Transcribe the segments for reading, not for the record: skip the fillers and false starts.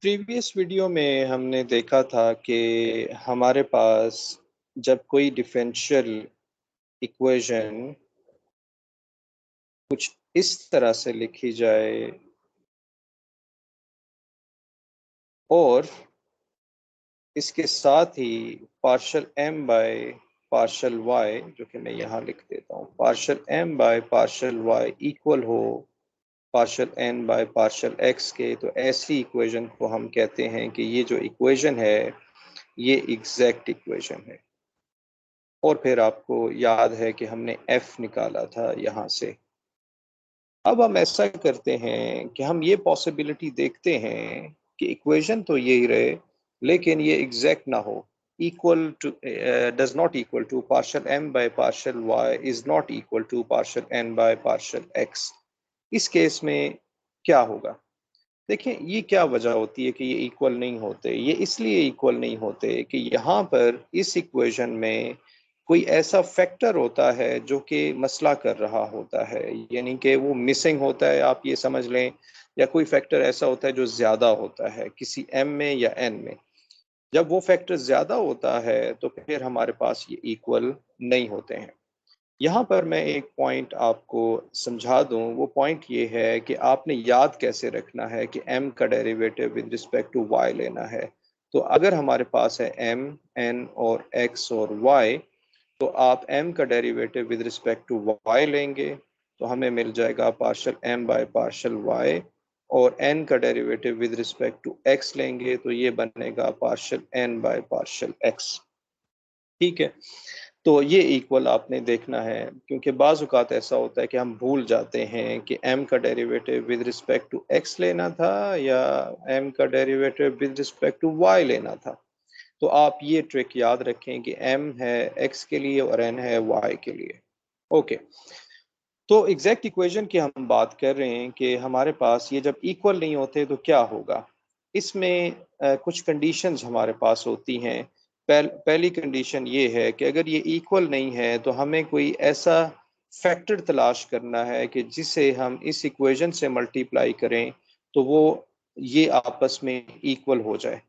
Previous video में हमने देखा था कि हमारे पास जब कोई डिफरेंशियल इक्वेशन कुछ इस तरह से लिखी जाए और इसके साथ ही partial M by partial Y, जो कि मैं यहाँ लिख देता हूँ, partial M by partial Y equal हो partial N by partial X के, तो ऐसी इक्वेशन को हम कहते हैं कि ये जो इक्वेशन है ये एग्जैक्ट इक्वेशन है। और फिर आपको याद है कि हमने एफ निकाला था यहाँ से। अब हम ऐसा करते हैं कि हम ये पॉसिबिलिटी देखते हैं कि इक्वेशन तो यही रहे लेकिन ये एग्जैक्ट ना हो। Equal to does not equal to partial M by partial Y is not equal to partial N by partial X. इस केस में क्या होगा? देखिए, ये क्या वजह होती है कि ये इक्वल नहीं होते। ये इसलिए इक्वल नहीं होते कि यहाँ पर इस इक्वेशन में कोई ऐसा फैक्टर होता है जो कि मसला कर रहा होता है, यानी कि वो मिसिंग होता है, आप ये समझ लें। या कोई फैक्टर ऐसा होता है जो ज़्यादा होता है किसी एम में या एन में। जब वो फैक्टर ज़्यादा होता है तो फिर हमारे पास ये इक्वल नहीं होते हैं। यहाँ पर मैं एक पॉइंट आपको समझा दूँ। वो पॉइंट ये है कि आपने याद कैसे रखना है कि m का derivative with respect to y लेना है। तो अगर हमारे पास है m, n और x और y, तो आप m का derivative with respect to y लेंगे तो हमें मिल जाएगा partial m by partial y, और n का derivative with respect to x लेंगे तो ये बनेगा partial n by partial x। ठीक है, तो ये इक्वल आपने देखना है, क्योंकि बाज़ औक़ात ऐसा होता है कि हम भूल जाते हैं कि m का derivative with respect to x लेना था या m का derivative with respect to y लेना था। तो आप ये ट्रिक याद रखें कि m है x के लिए और n है y के लिए। ओके, तो एग्जैक्ट इक्वेशन की हम बात कर रहे हैं कि हमारे पास ये जब इक्वल नहीं होते तो क्या होगा। इसमें कुछ कंडीशंस हमारे पास होती हैं। पहली कंडीशन ये है कि अगर ये इक्वल नहीं है तो हमें कोई ऐसा फैक्टर तलाश करना है कि जिसे हम इस इक्वेशन से मल्टीप्लाई करें तो वो ये आपस में इक्वल हो जाए।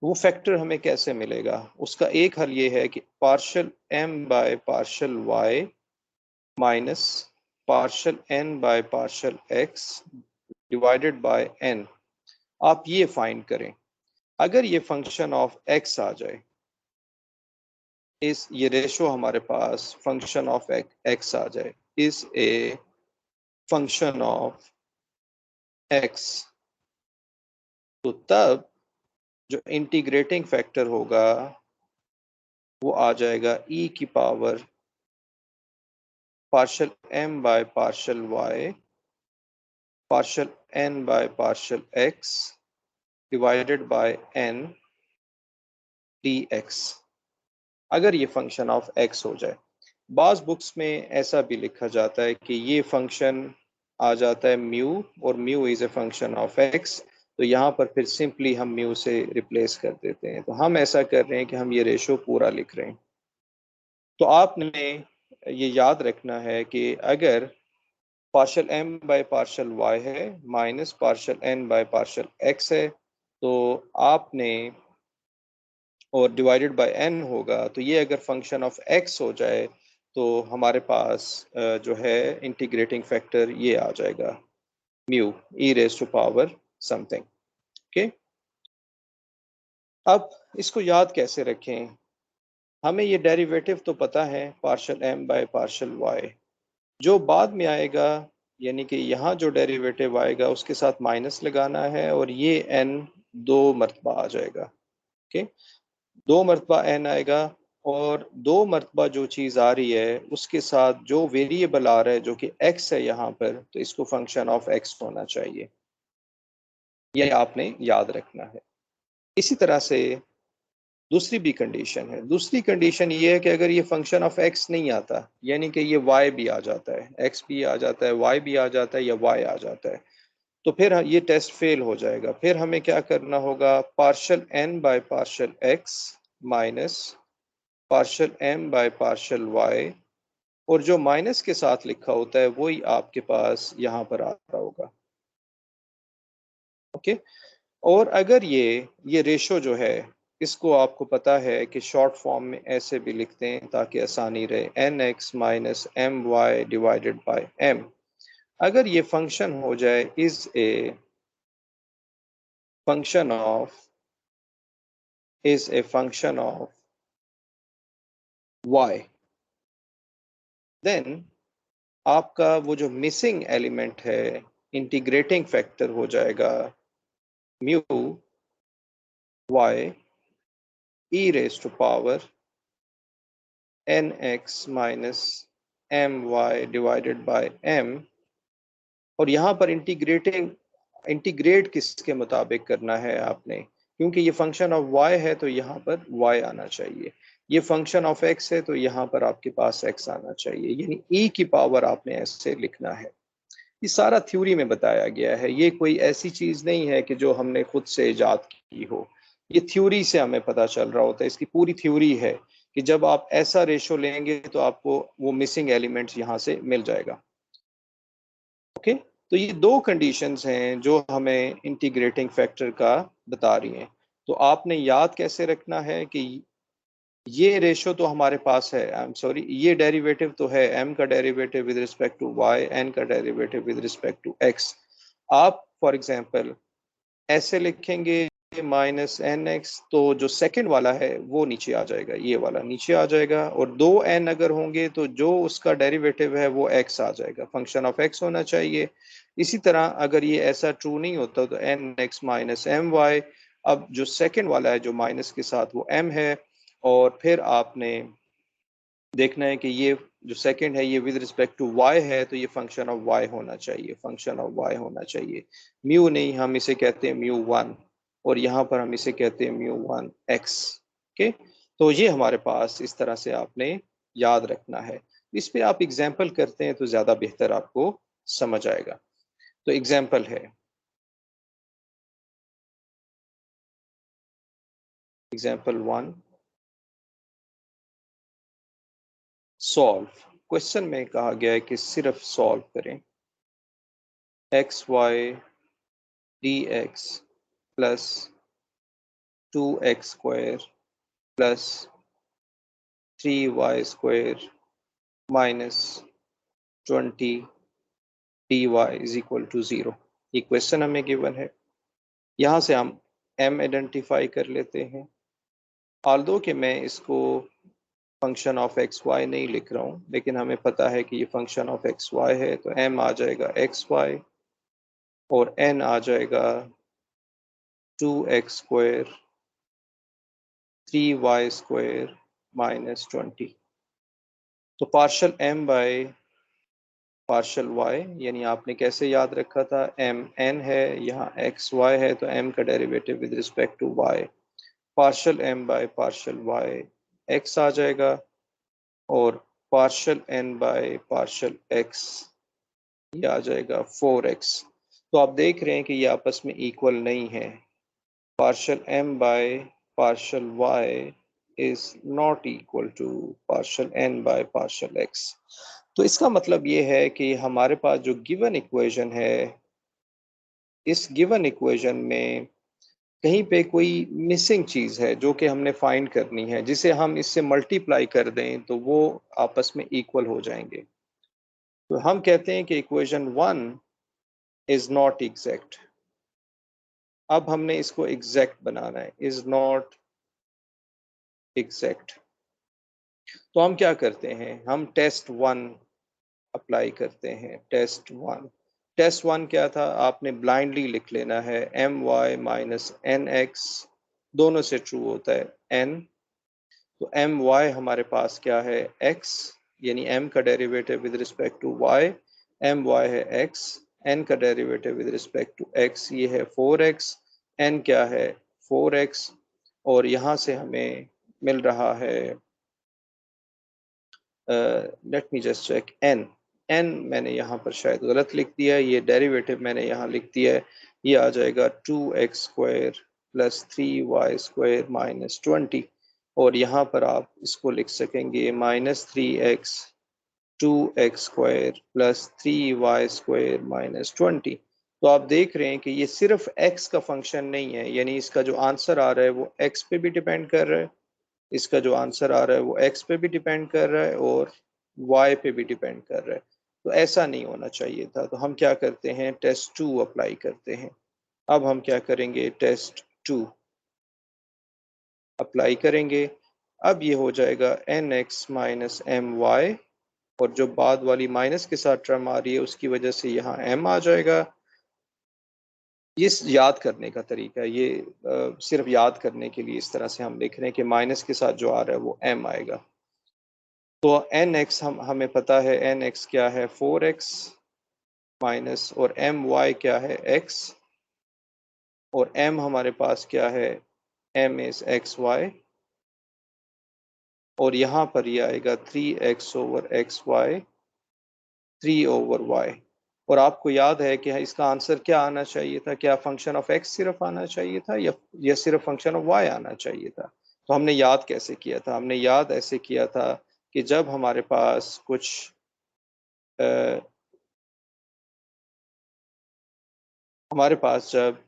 वो फैक्टर हमें कैसे मिलेगा? उसका एक हल ये है कि partial M by partial Y minus partial N by partial X divided by N. आप ये फाइंड करें। अगर ये फंक्शन ऑफ एक्स आ जाए, इस ये रेशो हमारे पास फंक्शन ऑफ एक्स आ जाए, is a function of x, तो तब जो इंटीग्रेटिंग फैक्टर होगा वो आ जाएगा e की power partial m by partial y partial n by partial x divided by n dx। अगर ये फंक्शन ऑफ x हो जाए, बाज बुक्स में ऐसा भी लिखा जाता है कि ये फंक्शन आ जाता है म्यू, और mu is a function of x। तो यहाँ पर फिर सिंपली हम म्यू से रिप्लेस कर देते हैं। तो हम ऐसा कर रहे हैं कि हम ये रेशो पूरा लिख रहे हैं। तो आपने ये याद रखना है कि अगर partial m by partial y है minus partial n by partial x है, तो आपने और डिवाइडेड बाय n होगा, तो ये अगर फंक्शन ऑफ x हो जाए तो हमारे पास जो है इंटीग्रेटिंग फैक्टर ये आ जाएगा mu E raise to power something. Okay, अब इसको याद कैसे रखें? हमें ये डेरिवेटिव तो पता है partial m by partial y, जो बाद में आएगा यानी कि यहाँ जो डेरिवेटिव आएगा उसके साथ माइनस लगाना है और ये n दो मरतबा आ जाएगा। ओके, दो मरतबा n आएगा, और दो मरतबा जो चीज़ आ रही है उसके साथ जो वेरिएबल आ रहा है जो कि x है यहाँ पर, तो इसको फंक्शन ऑफ x होना चाहिए। ये आपने याद रखना है। इसी तरह से दूसरी भी कंडीशन है। दूसरी कंडीशन ये है कि अगर ये फंक्शन ऑफ x नहीं आता, यानी कि ये y भी आ जाता है, x भी आ जाता है, y भी आ जाता है या y आ जाता है, तो फिर ये टेस्ट फेल हो जाएगा। फिर हमें क्या करना होगा? Partial n by partial x minus partial m by partial y, और जो माइनस के साथ लिखा होता है वही आपके पास यहाँ पर आ रहा होगा। ओके, और अगर ये रेशो जो है इसको आपको पता है कि शॉर्ट फॉर्म में ऐसे भी लिखते हैं ताकि आसानी रहे, N X minus M Y divided by M. अगर ये फंक्शन हो जाए is a function of y, then आपका वो जो मिसिंग एलिमेंट है इंटीग्रेटिंग फैक्टर हो जाएगा mu y e raise to power N X minus M Y divided by M. और यहाँ पर इंटीग्रेट किसके मुताबिक करना है आपने, क्योंकि ये फंक्शन ऑफ y है तो यहाँ पर y आना चाहिए, ये फंक्शन ऑफ x है तो यहाँ पर आपके पास x आना चाहिए, यानी e की पावर आपने ऐसे लिखना है। ये सारा थ्योरी में बताया गया है, ये कोई ऐसी चीज नहीं है कि जो हमने खुद से इजाद की हो, ये थ्योरी से हमें पता चल रहा होता है। इसकी पूरी थ्योरी है कि जब आप ऐसा रेशो लेंगे तो आपको वो मिसिंग एलिमेंट्स यहाँ से मिल जाएगा। ओके, तो ये दो कंडीशंस हैं जो हमें इंटीग्रेटिंग फैक्टर का बता रही हैं। तो आपने याद कैसे रखना है कि ये रेशो तो हमारे पास है, आई एम सॉरी, ये डेरिवेटिव तो है, m का derivative with respect to y, n का derivative with respect to x। आप फॉर एग्जांपल ऐसे लिखेंगे माइनस एन एक्स, तो जो सेकंड वाला है वो नीचे आ जाएगा, ये वाला नीचे आ जाएगा, और दो n अगर होंगे तो जो उसका डेरिवेटिव है वो x आ जाएगा, फंक्शन ऑफ x होना चाहिए। इसी तरह अगर ये ऐसा ट्रू नहीं होता तो N X minus M Y, अब जो सेकंड वाला है जो माइनस के साथ वो m है, और फिर आपने देखना है कि ये जो सेकंड है ये विद रिस्पेक्ट टू y है तो ये फंक्शन ऑफ y होना चाहिए, फंक्शन ऑफ y होना चाहिए, म्यू नहीं, हम इसे कहते हैं म्यू वन, और यहाँ पर हम इसे कहते हैं म्यू वन एक्स। ओके, तो ये हमारे पास इस तरह से आपने याद रखना है। इस पे आप एग्जाम्पल करते हैं तो ज्यादा बेहतर आपको समझ आएगा। तो एग्जाम्पल है, एग्जाम्पल वन, सॉल्व। क्वेश्चन में कहा गया है कि सिर्फ सॉल्व करें, X Y D X plus 2x square plus 3y square minus 20 dy is equal to 0। ये क्वेश्चन हमें गिवन है, यहाँ से हम m आइडेंटिफाई कर लेते हैं। ऑल्दो कि मैं इसको फंक्शन ऑफ एक्स वाई नहीं लिख रहा हूँ, लेकिन हमें पता है कि ये फंक्शन ऑफ एक्स वाई है, तो m आ जाएगा एक्स वाई और n आ जाएगा 2x square 3y square minus 20। तो partial m by partial y, यानी आपने कैसे याद रखा था, m n है, यहाँ x y है, तो m का derivative with respect to y, partial m by partial y x आ जाएगा, और partial n by partial x ये आ जाएगा 4x। तो आप देख रहे हैं कि ये आपस में इक्वल नहीं है, partial m by partial y is not equal to partial n by partial x। तो इसका मतलब ये है कि हमारे पास जो गिवन इक्वेशन है, इस गिवन इक्वेशन में कहीं पे कोई मिसिंग चीज है जो कि हमने फाइंड करनी है, जिसे हम इससे मल्टीप्लाई कर दें तो वो आपस में इक्वल हो जाएंगे। तो हम कहते हैं कि equation one is not exact. अब हमने इसको एग्जैक्ट बनाना है, इज नॉट एग्जैक्ट। तो हम क्या करते हैं, हम टेस्ट वन अप्लाई करते हैं, टेस्ट वन। टेस्ट वन क्या था, आपने ब्लाइंडली लिख लेना है M Y minus N X, दोनों से ट्रू होता है एन। तो एम वाई हमारे पास क्या है एक्स, यानी एम का derivative with respect to Y, M Y है एक्स, एन का derivative with respect to X ये है 4x, एन क्या है 4x, और यहाँ से हमें मिल रहा है, लेट मी जस्ट चेक, एन मैंने यहाँ पर शायद गलत लिख दिया है, ये डेरिवेटिव मैंने यहाँ लिख दिया है, ये आ जाएगा 2x square plus 3y square minus 20, और यहाँ पर आप इसको लिख सकेंगे minus 3x 2x square plus 3y square minus 20। तो आप देख रहे हैं कि ये सिर्फ x का फंक्शन नहीं है, यानी इसका जो आंसर आ रहा है वो x पे भी डिपेंड कर रहा है, इसका जो आंसर आ रहा है वो x पे भी डिपेंड कर रहा है और y पे भी डिपेंड कर रहा है। तो ऐसा नहीं होना चाहिए था। तो हम क्या करते हैं, टेस्ट 2 अप्लाई करते हैं। अब हम क्या करेंगे, टेस्ट 2 अप्लाई करेंगे। अब ये हो जाएगा nx माइनस एम वाई, और जो बाद वाली माइनस के साथ टर्म आ रही है उसकी वजह से यहाँ m आ जाएगा। ये याद करने का तरीका है, ये सिर्फ याद करने के लिए इस तरह से हम लिख रहे हैं कि माइनस के साथ जो आ रहा है वो m आएगा। तो nx हमें पता है, nx क्या है 4x माइनस, और my क्या है x, और m हमारे पास क्या है, m इज xy, और यहाँ पर ये आएगा 3x over xy, 3 over y। और आपको याद है कि इसका आंसर क्या आना चाहिए था, क्या फंक्शन ऑफ x सिर्फ आना चाहिए था या सिर्फ फंक्शन ऑफ y आना चाहिए था। तो हमने याद कैसे किया था, हमने याद ऐसे किया था कि जब हमारे पास कुछ हमारे पास जब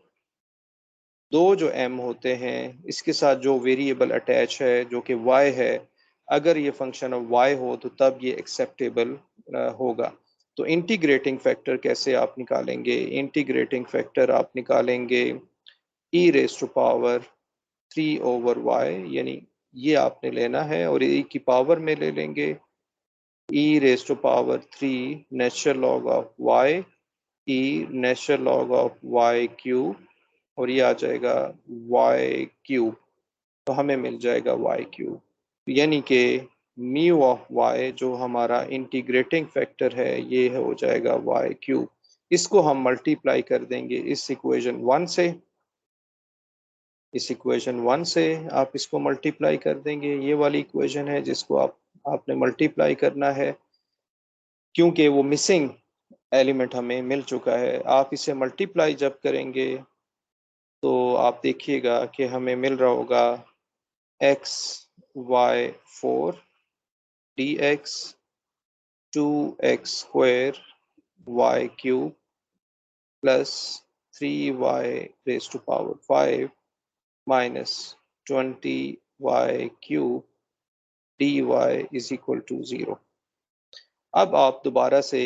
दो जो m होते हैं, इसके साथ जो वेरिएबल अटैच है जो कि y है, अगर ये फंक्शन ऑफ y हो तो तब ये एक्सेप्टेबल होगा। तो इंटीग्रेटिंग फैक्टर कैसे आप निकालेंगे, इंटीग्रेटिंग फैक्टर आप निकालेंगे e raise to power 3 over y, यानी ये आपने लेना है और e की पावर में ले लेंगे e raise to power 3 natural log of y, e natural log of y cube, और ये आ जाएगा y क्यूब। तो हमें मिल जाएगा y क्यूब, यानी कि म्यू ऑफ y जो हमारा इंटीग्रेटिंग फैक्टर है ये हो जाएगा y क्यूब। इसको हम मल्टीप्लाई कर देंगे इस इक्वेशन 1 से, इस इक्वेशन 1 से आप इसको मल्टीप्लाई कर देंगे। ये वाली इक्वेशन है जिसको आपने मल्टीप्लाई करना है, क्योंकि वो मिसिंग एलिमेंट हमें मिल चुका है। आप इसे मल्टीप्लाई जब करेंगे तो आप देखिएगा कि हमें मिल रहा होगा x y 4 dx 2x square y cube plus 3y raise to power 5 minus 20y cube dy is equal to 0। अब आप दोबारा से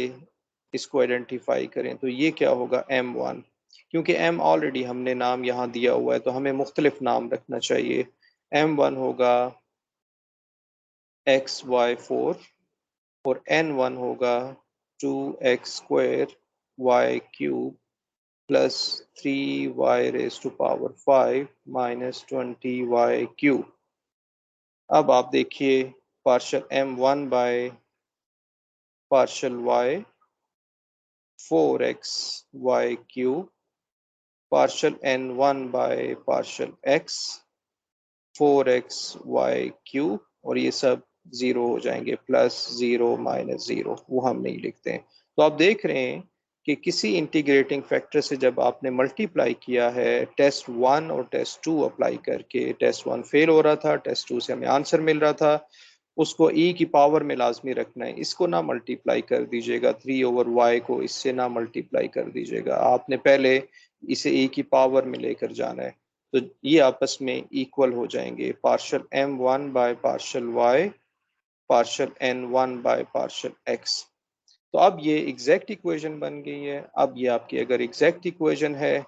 इसको आइडेंटिफाई करें तो ये क्या होगा m1, क्योंकि m ऑलरेडी हमने नाम यहाँ दिया हुआ है तो हमें मुख्तलिफ नाम रखना चाहिए। m1 होगा xy4 और n1 होगा 2x square y cube plus 3y raise to power 5 minus 20y cube. अब आप देखिए partial m1 by partial y 4x y cube, partial n1 by partial x 4x y cube, और ये सब zero हो जाएंगे, प्लस जीरो माइनस जीरो वो हम नहीं लिखते हैं। तो आप देख रहे हैं कि किसी इंटीग्रेटिंग फैक्टर से जब आपने मल्टीप्लाई किया है टेस्ट 1 और टेस्ट 2 अप्लाई करके, टेस्ट 1 फेल हो रहा था, टेस्ट 2 से हमें आंसर मिल रहा था, उसको e की पावर में लाजमी रखना है। इसको ना मल्टीप्लाई कर दीजिएगा, 3 ओवर y को इससे ना मल्टीप्लाई कर दीजिएगा, आपने पहले इसे e की पावर में लेकर जाना है। तो ये आपस में इक्वल हो जाएंगे, partial m1 by partial y partial n1 by partial x। तो अब ये एग्जैक्ट इक्वेशन बन गई है। अब ये आपकी अगर एग्जैक्ट इक्वेशन है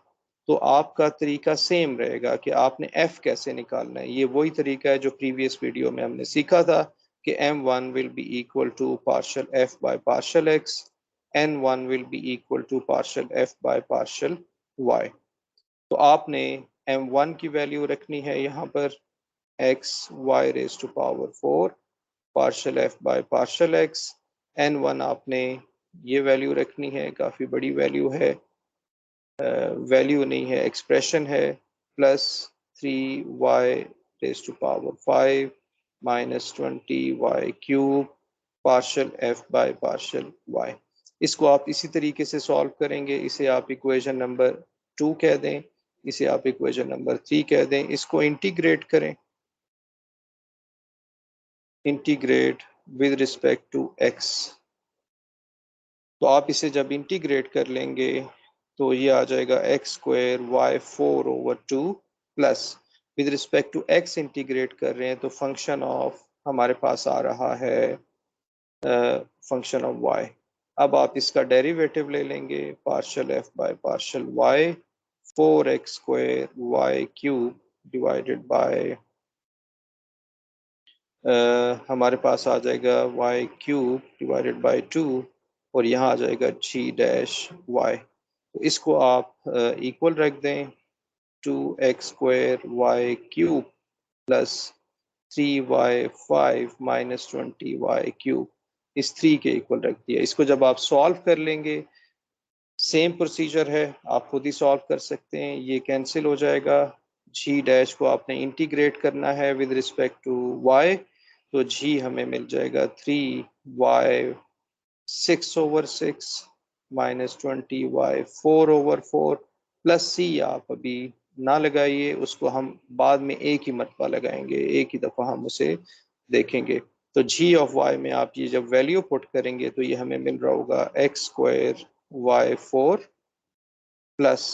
तो आपका तरीका सेम रहेगा कि आपने f कैसे निकालना है। ये वही तरीका है जो प्रीवियस वीडियो में हमने सीखा था कि m1 will be equal to partial f by partial x, n1 will be equal to partial f by partial y। तो आपने m1 की वैल्यू रखनी है यहाँ पर x y raise to power 4 partial f by partial x, n1 आपने ये value रखनी है, काफ़ी बड़ी वैल्यू है, वैल्यू नहीं है एक्सप्रेशन है, plus 3y raise to power 5 minus 20y cube partial f by partial y। इसको आप इसी तरीके से सॉल्व करेंगे, इसे आप इक्वेशन नंबर 2 कह दें, इसे आप इक्वेशन नंबर 3 कह दें। इसको इंटीग्रेट करें, integrate with respect to x। तो आप इसे जब इंटीग्रेट कर लेंगे तो ये आ जाएगा x square y 4/2 plus with respect to x integrate कर रहे हैं तो फंक्शन ऑफ हमारे पास आ रहा है फंक्शन ऑफ वाई। अब आप इसका डेरिवेटिव ले लेंगे partial f by partial y 4x square y cube divided by हमारे पास आ जाएगा वाई क्यूब डिवाइडेड बाय 2 और यहाँ आ जाएगा जी डैश वाई। तो इसको आप इक्वल रख दें 2x square y cube plus 3y5 minus 20y cube इस 3 के इक्वल रख दिया। इसको जब आप सॉल्व कर लेंगे सेम प्रोसीजर है, आप खुद ही सॉल्व कर सकते हैं, ये कैंसिल हो जाएगा। जी डैश को आपने इंटीग्रेट करना है विद रिस्पेक्ट टू y, तो जी हमें मिल जाएगा 3y 6/6 माइनस 20y 4/4 प्लस सी आप अभी ना लगाइए, उसको हम बाद में एक ही मरतबा लगाएंगे, एक ही दफ़ा हम उसे देखेंगे। तो जी ऑफ वाई में आप ये जब वैल्यू पुट करेंगे तो ये हमें मिल रहा होगा X square Y 4 plus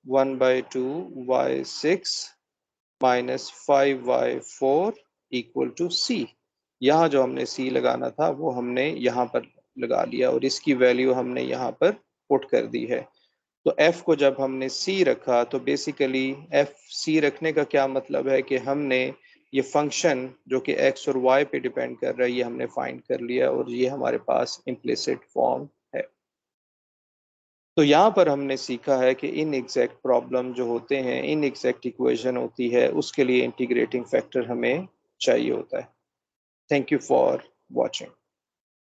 1/2 Y 6 minus 5y4 equal to C. यहाँ जो हमने सी लगाना था वो हमने यहाँ पर लगा लिया और इसकी वैल्यू हमने यहाँ पर पुट कर दी है। तो f को जब हमने c रखा तो बेसिकली f c रखने का क्या मतलब है कि हमने ये फंक्शन जो कि x और y पे डिपेंड कर रहा है ये हमने फाइंड कर लिया और ये हमारे पास इम्प्लिसिट फॉर्म है। तो यहाँ पर हमने सीखा है कि इन एग्जैक्ट प्रॉब्लम जो होते हैं, इन एग्जैक्ट इक्वेशन होती है, उसके लिए इंटीग्रेटिंग फैक्टर हमें चाहिए होता है। Thank you for watching.